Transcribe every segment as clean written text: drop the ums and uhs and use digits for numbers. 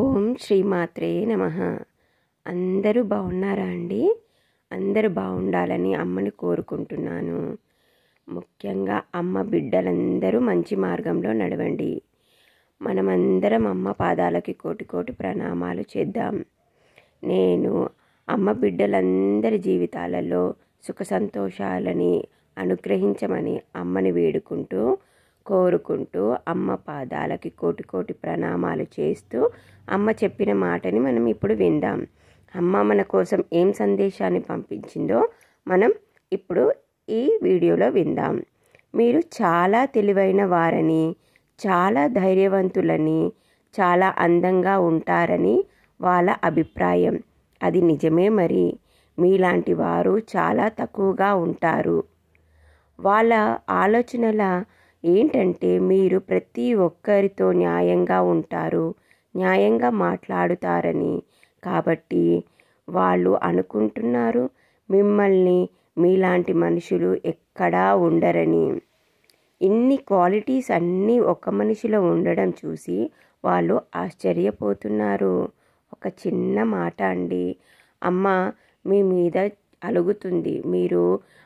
ఓం శ్రీమాత్రే నమః. అందరూ బాగున్నారా అండి? అందరూ బాగుండాలని అమ్మని కోరుకుంటున్నాను. ముఖ్యంగా అమ్మ బిడ్డలందరూ మంచి మార్గంలో నడవండి. మనమందరం అమ్మ పాదాలకి కోటి కోటి ప్రణామాలు చేద్దాం. నేను అమ్మ బిడ్డలందరి జీవితాలలో సుఖ సంతోషాలని అనుగ్రహించమని అమ్మని వేడుకుంటూ కోరుకుంటూ అమ్మ పాదాలకి కోటి కోటి ప్రణామాలు చేస్తూ అమ్మ చెప్పిన మాటని మనం ఇప్పుడు విందాం. అమ్మ మన కోసం ఏం సందేశాన్ని పంపించిందో మనం ఇప్పుడు ఈ వీడియోలో విందాం. మీరు చాలా తెలివైన వారని, చాలా ధైర్యవంతులని, చాలా అందంగా ఉంటారని వాళ్ళ అభిప్రాయం. అది నిజమే. మరి మీలాంటి వారు చాలా తక్కువగా ఉంటారు. వాళ్ళ ఆలోచనల ఏంటంటే మీరు ప్రతి ఒక్కరితో న్యాయంగా ఉంటారు, న్యాయంగా మాట్లాడుతారని. కాబట్టి వాళ్ళు అనుకుంటున్నారు మిమ్మల్ని మీలాంటి మనుషులు ఎక్కడా ఉండరని. ఇన్ని క్వాలిటీస్ అన్నీ ఒక మనిషిలో ఉండడం చూసి వాళ్ళు ఆశ్చర్యపోతున్నారు. ఒక చిన్న మాట అండి, అమ్మ మీ మీద అలుగుతుంది. మీరు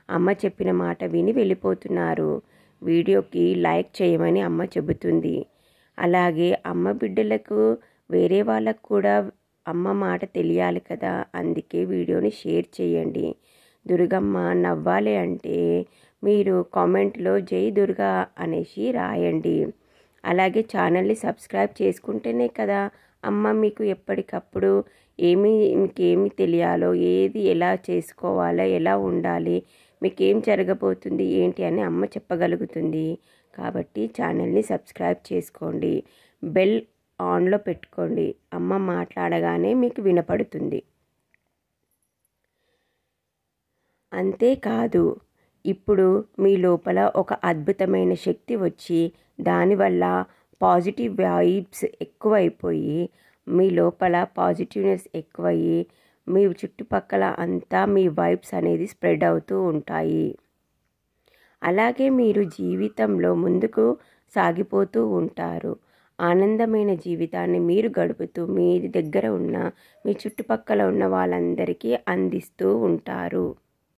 అమ్మ చెప్పిన మాట విని వెళ్ళిపోతున్నారు. వీడియోకి లైక్ చేయమని అమ్మ చెబుతుంది. అలాగే అమ్మ బిడ్డలకు వేరే వాళ్ళకు కూడా అమ్మ మాట తెలియాలి కదా, అందుకే వీడియోని షేర్ చేయండి. దుర్గమ్మ నవ్వాలి అంటే మీరు కామెంట్లో జై దుర్గా అనేసి రాయండి. అలాగే ఛానల్ని సబ్స్క్రైబ్ చేసుకుంటేనే కదా అమ్మ మీకు ఎప్పటికప్పుడు మీకేమి తెలియాలో, ఏది ఎలా చేసుకోవాలో, ఎలా ఉండాలి, మీకేం జరగబోతుంది ఏంటి అని అమ్మ చెప్పగలుగుతుంది. కాబట్టి ఛానల్ని సబ్స్క్రైబ్ చేసుకోండి, బెల్ ఆన్లో పెట్టుకోండి. అమ్మ మాట్లాడగానే మీకు వినపడుతుంది. అంతేకాదు, ఇప్పుడు మీ లోపల ఒక అద్భుతమైన శక్తి వచ్చి దానివల్ల పాజిటివ్ వైబ్స్ ఎక్కువైపోయి మీ లోపల పాజిటివ్నెస్ ఎక్కువయ్యి మీ చుట్టుపక్కల అంతా మీ వైబ్స్ అనేది స్ప్రెడ్ అవుతూ ఉంటాయి. అలాగే మీరు జీవితంలో ముందుకు సాగిపోతూ ఉంటారు. ఆనందమైన జీవితాన్ని మీరు గడుపుతూ మీ దగ్గర ఉన్న మీ చుట్టుపక్కల ఉన్న వాళ్ళందరికీ అందిస్తూ ఉంటారు.